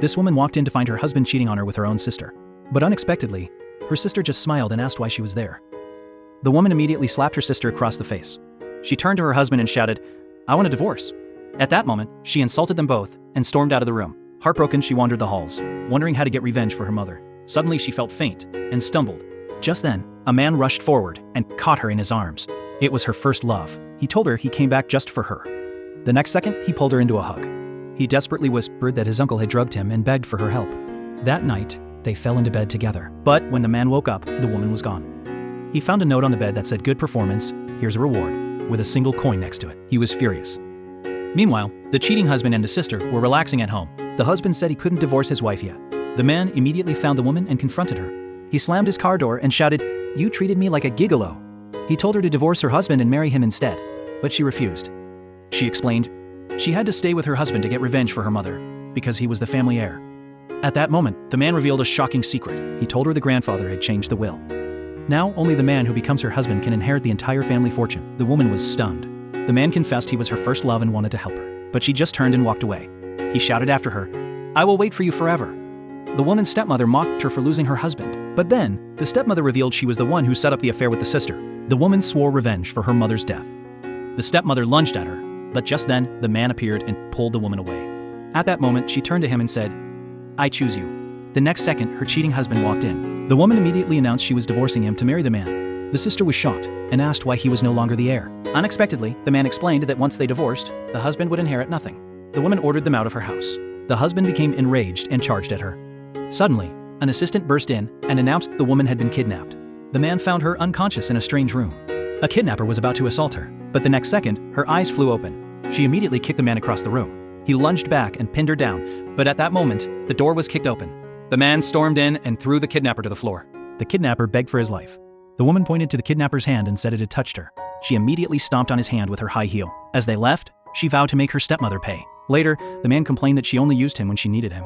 This woman walked in to find her husband cheating on her with her own sister. But unexpectedly, her sister just smiled and asked why she was there. The woman immediately slapped her sister across the face. She turned to her husband and shouted, "I want a divorce." At that moment, she insulted them both and stormed out of the room. Heartbroken, she wandered the halls, wondering how to get revenge for her mother. Suddenly, she felt faint and stumbled. Just then, a man rushed forward and caught her in his arms. It was her first love. He told her he came back just for her. The next second, he pulled her into a hug. He desperately whispered that his uncle had drugged him and begged for her help. That night, they fell into bed together. But when the man woke up, the woman was gone. He found a note on the bed that said, "Good performance, here's a reward," with a single coin next to it. He was furious. Meanwhile, the cheating husband and the sister were relaxing at home. The husband said he couldn't divorce his wife yet. The man immediately found the woman and confronted her. He slammed his car door and shouted, "You treated me like a gigolo." He told her to divorce her husband and marry him instead, but she refused. She explained she had to stay with her husband to get revenge for her mother, because he was the family heir. At that moment, the man revealed a shocking secret. He told her the grandfather had changed the will. Now, only the man who becomes her husband can inherit the entire family fortune. The woman was stunned. The man confessed he was her first love and wanted to help her, but she just turned and walked away. He shouted after her, "I will wait for you forever." The woman's stepmother mocked her for losing her husband. But then, the stepmother revealed she was the one who set up the affair with the sister. The woman swore revenge for her mother's death. The stepmother lunged at her, but just then, the man appeared and pulled the woman away. At that moment, she turned to him and said, "I choose you." The next second, her cheating husband walked in. The woman immediately announced she was divorcing him to marry the man. The sister was shocked and asked why he was no longer the heir. Unexpectedly, the man explained that once they divorced, the husband would inherit nothing. The woman ordered them out of her house. The husband became enraged and charged at her. Suddenly, an assistant burst in and announced the woman had been kidnapped. The man found her unconscious in a strange room. A kidnapper was about to assault her, but the next second, her eyes flew open. She immediately kicked the man across the room. He lunged back and pinned her down, but at that moment, the door was kicked open. The man stormed in and threw the kidnapper to the floor. The kidnapper begged for his life. The woman pointed to the kidnapper's hand and said it had touched her. She immediately stomped on his hand with her high heel. As they left, she vowed to make her stepmother pay. Later, the man complained that she only used him when she needed him.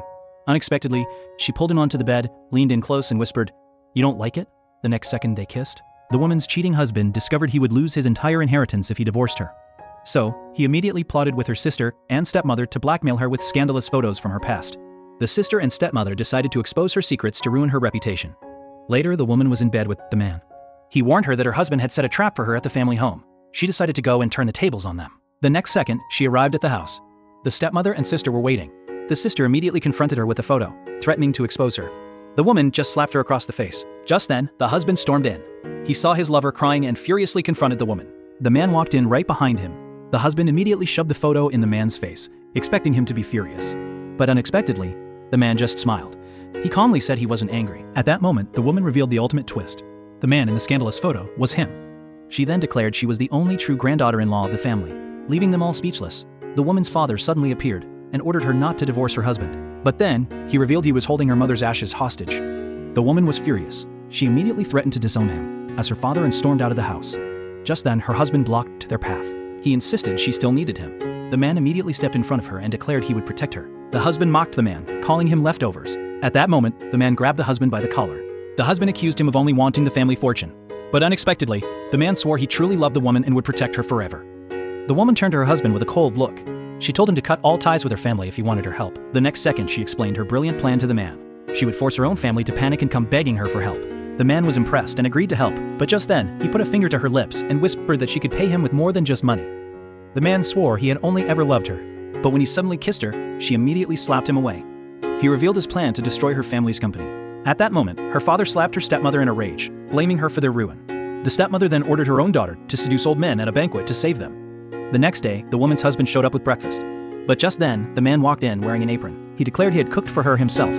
Unexpectedly, she pulled him onto the bed, leaned in close and whispered, "You don't like it?" The next second they kissed. The woman's cheating husband discovered he would lose his entire inheritance if he divorced her. So, he immediately plotted with her sister and stepmother to blackmail her with scandalous photos from her past. The sister and stepmother decided to expose her secrets to ruin her reputation. Later, the woman was in bed with the man. He warned her that her husband had set a trap for her at the family home. She decided to go and turn the tables on them. The next second, she arrived at the house. The stepmother and sister were waiting. The sister immediately confronted her with a photo, threatening to expose her. The woman just slapped her across the face. Just then, the husband stormed in. He saw his lover crying and furiously confronted the woman. The man walked in right behind him. The husband immediately shoved the photo in the man's face, expecting him to be furious. But unexpectedly, the man just smiled. He calmly said he wasn't angry. At that moment, the woman revealed the ultimate twist. The man in the scandalous photo was him. She then declared she was the only true granddaughter-in-law of the family, leaving them all speechless. The woman's father suddenly appeared and ordered her not to divorce her husband. But then, he revealed he was holding her mother's ashes hostage. The woman was furious. She immediately threatened to disown him as her father and stormed out of the house. Just then, her husband blocked their path. He insisted she still needed him. The man immediately stepped in front of her and declared he would protect her. The husband mocked the man, calling him leftovers. At that moment, the man grabbed the husband by the collar. The husband accused him of only wanting the family fortune. But unexpectedly, the man swore he truly loved the woman and would protect her forever. The woman turned to her husband with a cold look. She told him to cut all ties with her family if he wanted her help. The next second, she explained her brilliant plan to the man. She would force her own family to panic and come begging her for help. The man was impressed and agreed to help, but just then, he put a finger to her lips and whispered that she could pay him with more than just money. The man swore he had only ever loved her, but when he suddenly kissed her, she immediately slapped him away. He revealed his plan to destroy her family's company. At that moment, her father slapped her stepmother in a rage, blaming her for their ruin. The stepmother then ordered her own daughter to seduce old men at a banquet to save them. The next day, the woman's husband showed up with breakfast. But just then, the man walked in wearing an apron. He declared he had cooked for her himself.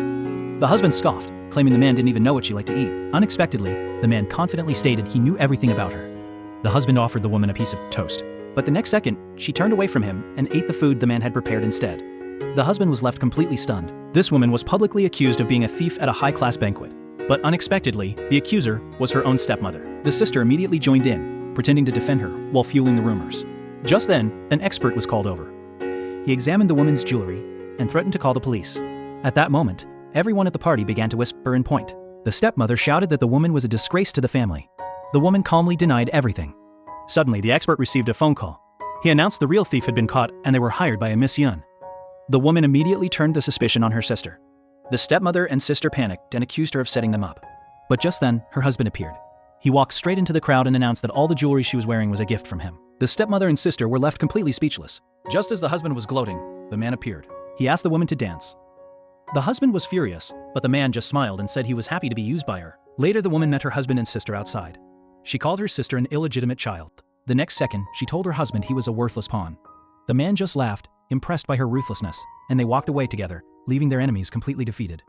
The husband scoffed, claiming the man didn't even know what she liked to eat. Unexpectedly, the man confidently stated he knew everything about her. The husband offered the woman a piece of toast. But the next second, she turned away from him and ate the food the man had prepared instead. The husband was left completely stunned. This woman was publicly accused of being a thief at a high-class banquet. But unexpectedly, the accuser was her own stepmother. The sister immediately joined in, pretending to defend her while fueling the rumors. Just then, an expert was called over. He examined the woman's jewelry and threatened to call the police. At that moment, everyone at the party began to whisper and point. The stepmother shouted that the woman was a disgrace to the family. The woman calmly denied everything. Suddenly, the expert received a phone call. He announced the real thief had been caught and they were hired by a Miss Yun. The woman immediately turned the suspicion on her sister. The stepmother and sister panicked and accused her of setting them up. But just then, her husband appeared. He walked straight into the crowd and announced that all the jewelry she was wearing was a gift from him. The stepmother and sister were left completely speechless. Just as the husband was gloating, the man appeared. He asked the woman to dance. The husband was furious, but the man just smiled and said he was happy to be used by her. Later, the woman met her husband and sister outside. She called her sister an illegitimate child. The next second, she told her husband he was a worthless pawn. The man just laughed, impressed by her ruthlessness, and they walked away together, leaving their enemies completely defeated.